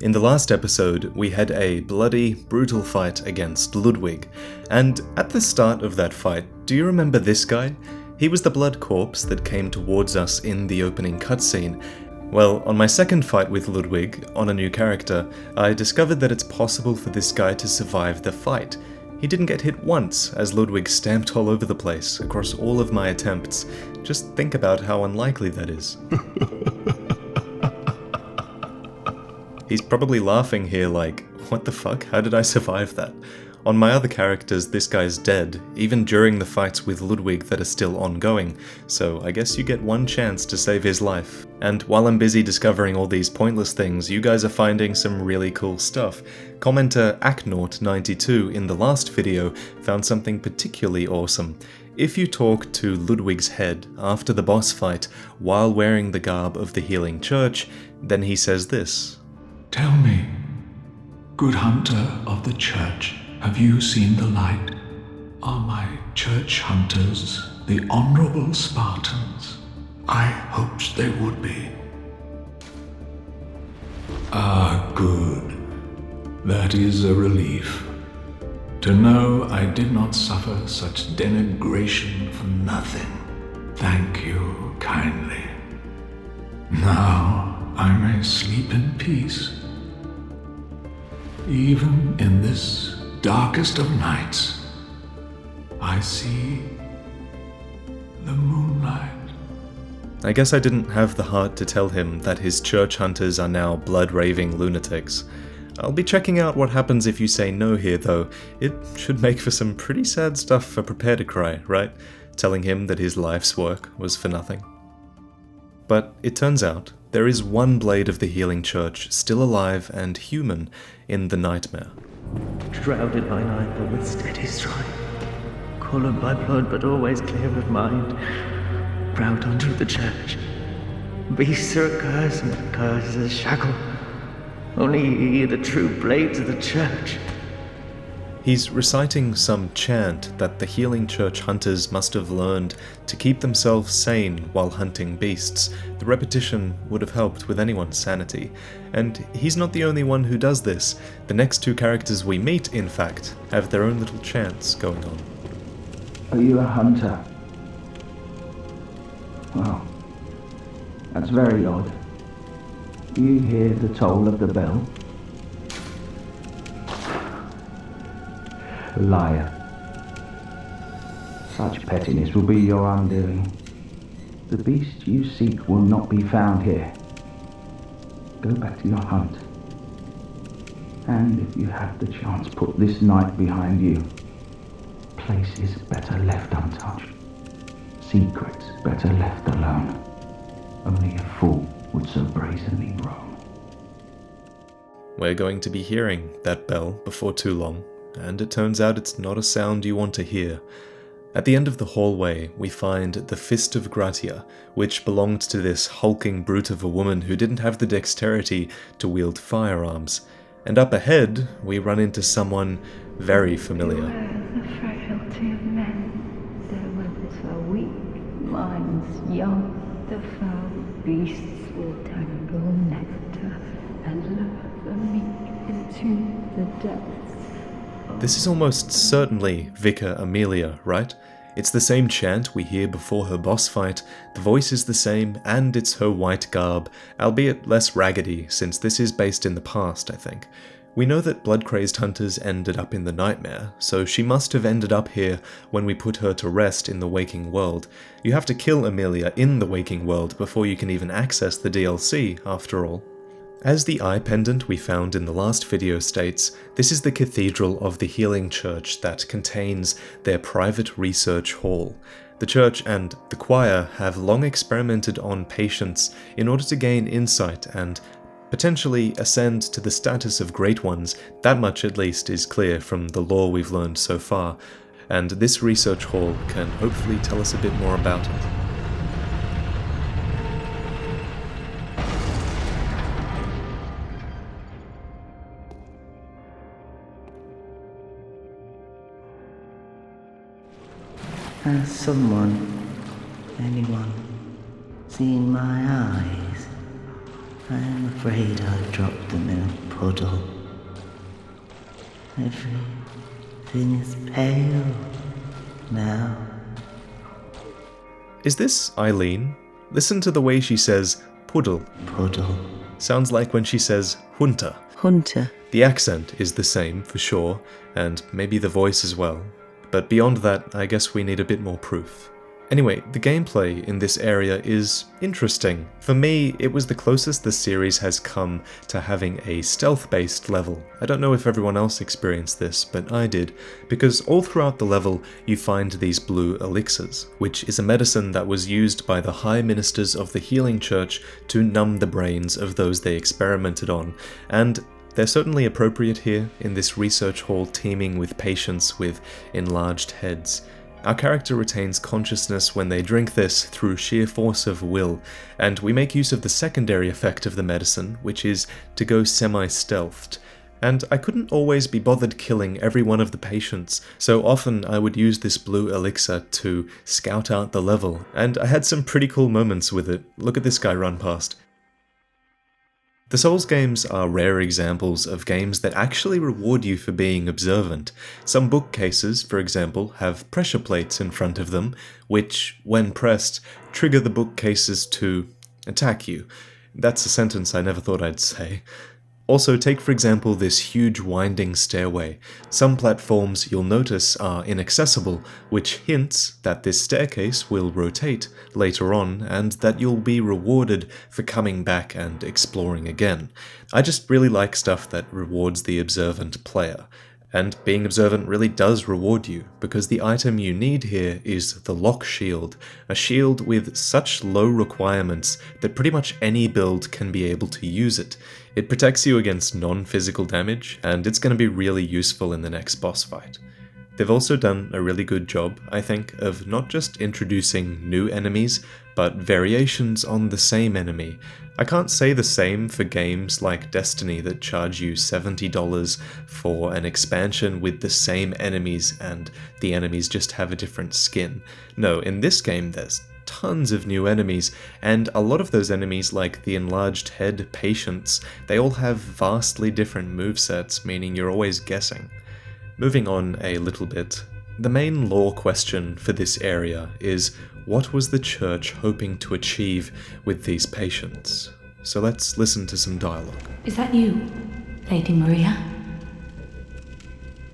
In the last episode, we had a bloody, brutal fight against Ludwig, and at the start of that fight, do you remember this guy? He was the blood corpse that came towards us in the opening cutscene. Well, on my second fight with Ludwig, on a new character, I discovered that it's possible for this guy to survive the fight. He didn't get hit once, as Ludwig stamped all over the place, across all of my attempts. Just think about how unlikely that is. He's probably laughing here like, what the fuck, how did I survive that? On my other characters, this guy's dead, even during the fights with Ludwig that are still ongoing, so I guess you get one chance to save his life. And while I'm busy discovering all these pointless things, you guys are finding some really cool stuff. Commenter Aknort92 in the last video found something particularly awesome. If you talk to Ludwig's head after the boss fight while wearing the garb of the Healing Church, then he says this. Tell me, good hunter of the church, have you seen the light? Are my church hunters the honorable Spartans? I hoped they would be. Ah, good. That is a relief. To know I did not suffer such denigration for nothing. Thank you kindly. Now I may sleep in peace. Even in this darkest of nights, I see the moonlight. I guess I didn't have the heart to tell him that his church hunters are now blood-raving lunatics. I'll be checking out what happens if you say no here though. It should make for some pretty sad stuff for Prepare to Cry, right? Telling him that his life's work was for nothing. But it turns out, there is one blade of the Healing Church still alive and human in the Nightmare. Shrouded by night but with steady stride, coloured by blood but always clear of mind, proud hunter of the church, beasts are a curse and the curse is a shackle. Only ye are the true blades of the church. He's reciting some chant that the Healing Church hunters must have learned to keep themselves sane while hunting beasts. The repetition would have helped with anyone's sanity. And he's not the only one who does this. The next two characters we meet, in fact, have their own little chants going on. Are you a hunter? Well, that's very odd. You hear the toll of the bell? Liar. Such pettiness will be your undoing. The beast you seek will not be found here. Go back to your hunt. And if you have the chance, put this night behind you. Places better left untouched. Secrets better left alone. Only a fool would so brazenly roam. We're going to be hearing that bell before too long. And it turns out it's not a sound you want to hear. At the end of the hallway, we find the Fist of Gratia, which belonged to this hulking brute of a woman who didn't have the dexterity to wield firearms. And up ahead, we run into someone very familiar. The frailty of men, their wills are weak, minds young, the foul beasts will tangle nectar and lure the meek into the depths. This is almost certainly Vicar Amelia, right? It's the same chant we hear before her boss fight, the voice is the same, and it's her white garb, albeit less raggedy, since this is based in the past, I think. We know that blood-crazed hunters ended up in the Nightmare, so she must have ended up here when we put her to rest in the waking world. You have to kill Amelia in the waking world before you can even access the DLC, after all. As the eye pendant we found in the last video states, this is the cathedral of the Healing Church that contains their private research hall. The church and the choir have long experimented on patients in order to gain insight and potentially ascend to the status of great ones. That much at least is clear from the lore we've learned so far, and this research hall can hopefully tell us a bit more about it. Has someone, anyone, seen my eyes? I am afraid I've dropped them in a puddle. Everything is pale now. Is this Eileen? Listen to the way she says puddle. Puddle. Sounds like when she says hunter. Hunter. The accent is the same, for sure, and maybe the voice as well. But beyond that, I guess we need a bit more proof. Anyway, the gameplay in this area is interesting. For me, it was the closest the series has come to having a stealth-based level. I don't know if everyone else experienced this, but I did, because all throughout the level you find these blue elixirs, which is a medicine that was used by the high ministers of the healing church to numb the brains of those they experimented on, and they're certainly appropriate here in this research hall teeming with patients with enlarged heads. Our character retains consciousness when they drink this through sheer force of will, and we make use of the secondary effect of the medicine, which is to go semi-stealthed. And I couldn't always be bothered killing every one of the patients, so often I would use this blue elixir to scout out the level, and I had some pretty cool moments with it. Look at this guy run past. The Souls games are rare examples of games that actually reward you for being observant. Some bookcases, for example, have pressure plates in front of them, which, when pressed, trigger the bookcases to attack you. That's a sentence I never thought I'd say. Also, take for example this huge winding stairway. Some platforms you'll notice are inaccessible, which hints that this staircase will rotate later on and that you'll be rewarded for coming back and exploring again. I just really like stuff that rewards the observant player. And being observant really does reward you, because the item you need here is the Lock Shield, a shield with such low requirements that pretty much any build can be able to use it. It protects you against non-physical damage, and it's going to be really useful in the next boss fight. They've also done a really good job, I think, of not just introducing new enemies, but variations on the same enemy. I can't say the same for games like Destiny that charge you $70 for an expansion with the same enemies and the enemies just have a different skin. No, in this game there's tons of new enemies, and a lot of those enemies, like the enlarged head patients, they all have vastly different movesets, meaning you're always guessing. Moving on a little bit, the main lore question for this area is, what was the church hoping to achieve with these patients? So let's listen to some dialogue. Is that you, Lady Maria?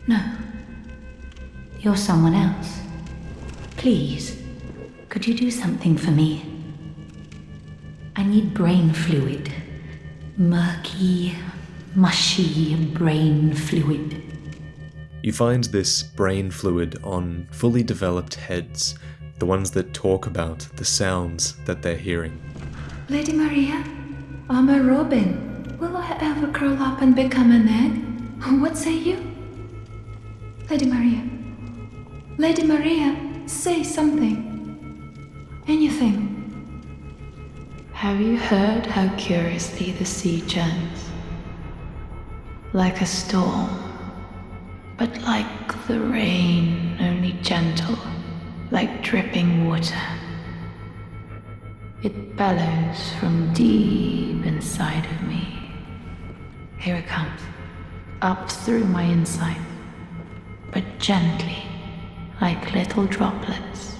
No. You're someone else. Please, could you do something for me? I need brain fluid. Murky, mushy brain fluid. You find this brain fluid on fully developed heads, the ones that talk about the sounds that they're hearing. Lady Maria, I'm a robin. Will I ever curl up and become an egg? What say you? Lady Maria. Lady Maria, say something. Anything. Have you heard how curiously the sea churns? Like a storm, but like the rain, only gentle, like dripping water. It bellows from deep inside of me. Here it comes, up through my inside, but gently, like little droplets.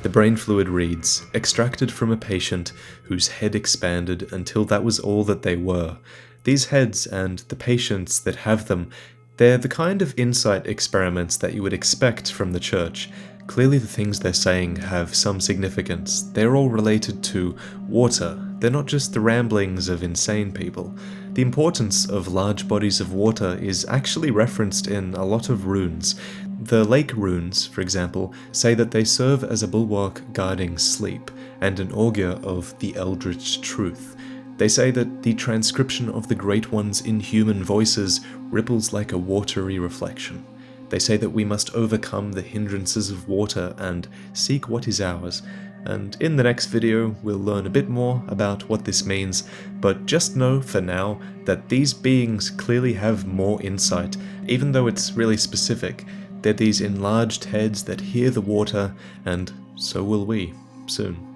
The brain fluid reads, extracted from a patient whose head expanded until that was all that they were. These heads and the patients that have them, they're the kind of insight experiments that you would expect from the church. Clearly the things they're saying have some significance. They're all related to water. They're not just the ramblings of insane people. The importance of large bodies of water is actually referenced in a lot of runes. The lake runes, for example, say that they serve as a bulwark guarding sleep, and an augur of the eldritch truth. They say that the transcription of the Great One's inhuman voices ripples like a watery reflection. They say that we must overcome the hindrances of water and seek what is ours. And in the next video, we'll learn a bit more about what this means, but just know for now that these beings clearly have more insight, even though it's really specific. They're these enlarged heads that hear the water, and so will we, soon.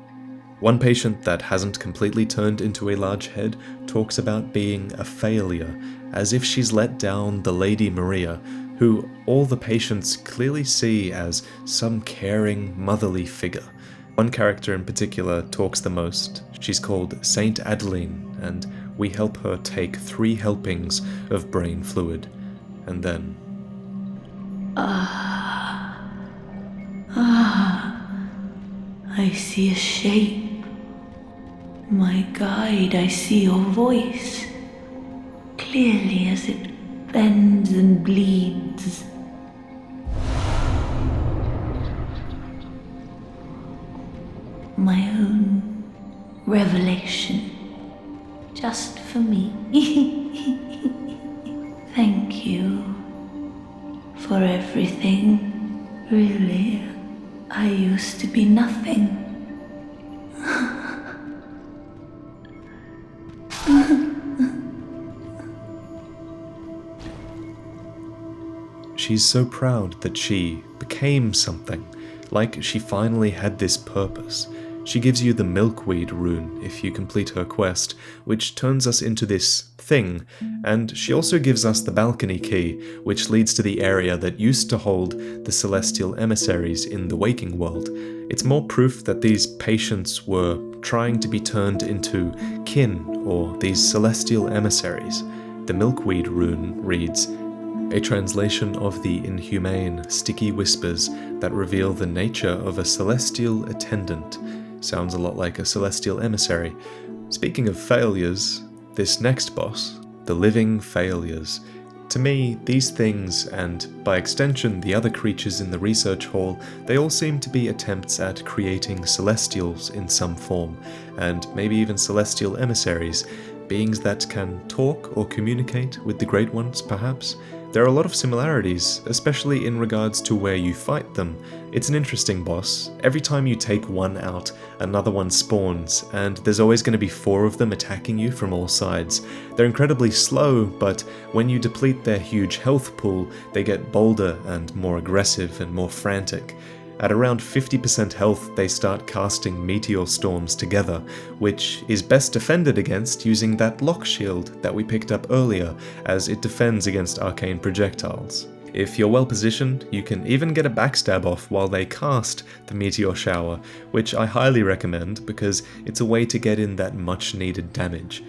One patient that hasn't completely turned into a large head talks about being a failure, as if she's let down the Lady Maria, who all the patients clearly see as some caring, motherly figure. One character in particular talks the most. She's called Saint Adeline, and we help her take 3 helpings of brain fluid. And then... I see a shape. My guide, I see your voice. Clearly as it bends and bleeds. My own revelation. Just for me. Thank you for everything. Really, I used to be nothing. She's so proud that she became something, like she finally had this purpose. She gives you the milkweed rune if you complete her quest, which turns us into this thing, and she also gives us the balcony key, which leads to the area that used to hold the celestial emissaries in the waking world. It's more proof that these patients were trying to be turned into kin, or these celestial emissaries. The milkweed rune reads, a translation of the inhumane, sticky whispers that reveal the nature of a celestial attendant. Sounds a lot like a celestial emissary. Speaking of failures, this next boss, the living failures. To me, these things, and by extension the other creatures in the research hall, they all seem to be attempts at creating celestials in some form, and maybe even celestial emissaries, beings that can talk or communicate with the Great Ones, perhaps. There are a lot of similarities, especially in regards to where you fight them. It's an interesting boss. Every time you take one out, another one spawns, and there's always going to be 4 of them attacking you from all sides. They're incredibly slow, but when you deplete their huge health pool, they get bolder and more aggressive and more frantic. At around 50% health, they start casting meteor storms together, which is best defended against using that lock shield that we picked up earlier, as it defends against arcane projectiles. If you're well positioned, you can even get a backstab off while they cast the meteor shower, which I highly recommend because it's a way to get in that much needed damage.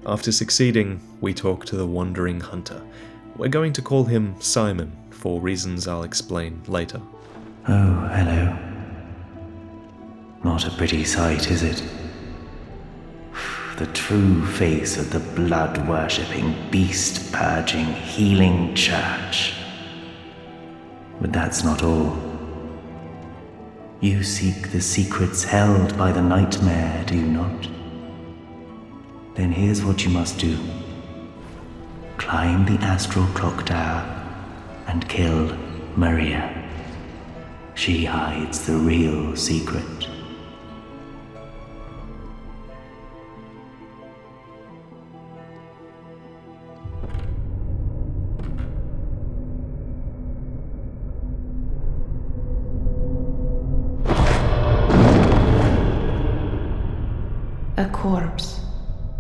After succeeding, we talk to the wandering hunter. We're going to call him Simon, for reasons I'll explain later. Oh, hello. Not a pretty sight, is it? The true face of the blood-worshipping, beast-purging, healing church. But that's not all. You seek the secrets held by the nightmare, do you not? Then here's what you must do. Climb the astral clock tower and kill Maria. She hides the real secret. A corpse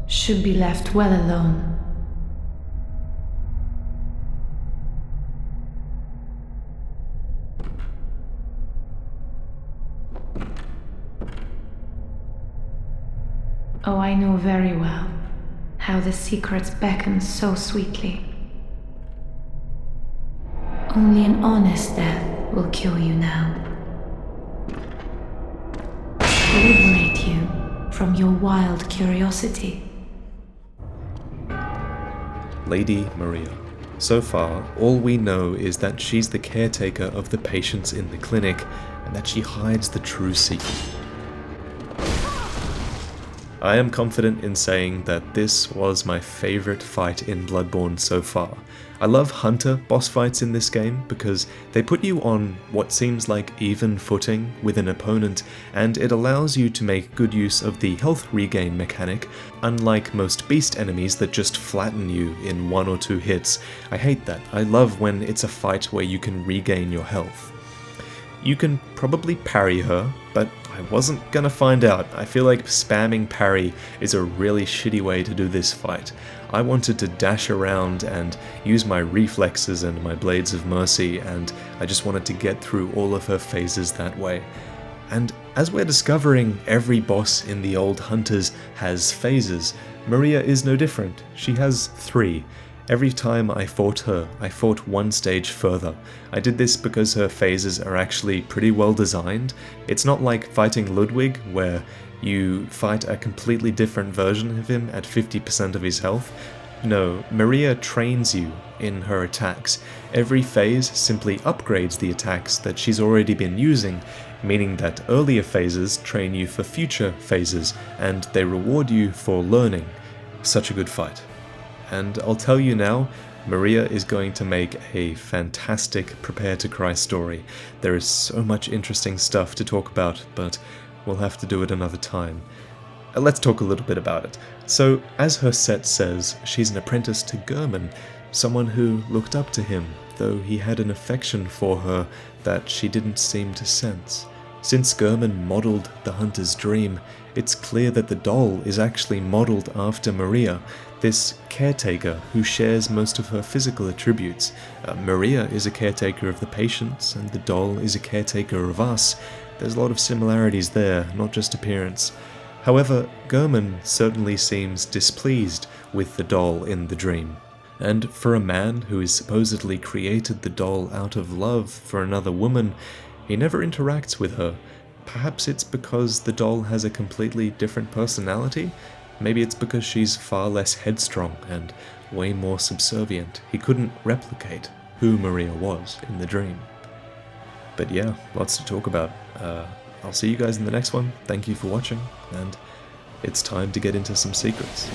should be left well alone. Oh, I know very well how the secrets beckon so sweetly. Only an honest death will kill you now. Liberate you from your wild curiosity. Lady Maria. So far, all we know is that she's the caretaker of the patients in the clinic, and that she hides the true secret. I am confident in saying that this was my favorite fight in Bloodborne so far. I love hunter boss fights in this game because they put you on what seems like even footing with an opponent, and it allows you to make good use of the health regain mechanic, unlike most beast enemies that just flatten you in 1 or 2 hits. I hate that. I love when it's a fight where you can regain your health. You can probably parry her, but I wasn't gonna find out. I feel like spamming parry is a really shitty way to do this fight. I wanted to dash around and use my reflexes and my Blades of Mercy, and I just wanted to get through all of her phases that way. And as we're discovering, every boss in the old Hunters has phases. Maria is no different. She has 3. Every time I fought her, I fought one stage further. I did this because her phases are actually pretty well designed. It's not like fighting Ludwig, where you fight a completely different version of him at 50% of his health. No, Maria trains you in her attacks. Every phase simply upgrades the attacks that she's already been using, meaning that earlier phases train you for future phases, and they reward you for learning. Such a good fight. And I'll tell you now, Maria is going to make a fantastic Prepare to Cry story. There is so much interesting stuff to talk about, but we'll have to do it another time. Let's talk a little bit about it. So, as her set says, she's an apprentice to Gehrman, someone who looked up to him, though he had an affection for her that she didn't seem to sense. Since Gehrman modelled the Hunter's dream, it's clear that the doll is actually modelled after Maria, this caretaker who shares most of her physical attributes. Maria is a caretaker of the patients, and the doll is a caretaker of us. There's a lot of similarities there, not just appearance. However, Gehrman certainly seems displeased with the doll in the dream. And for a man who has supposedly created the doll out of love for another woman, he never interacts with her. Perhaps it's because the doll has a completely different personality? Maybe it's because she's far less headstrong and way more subservient. He couldn't replicate who Maria was in the dream. But yeah, lots to talk about. I'll see you guys in the next one. Thank you for watching, and it's time to get into some secrets.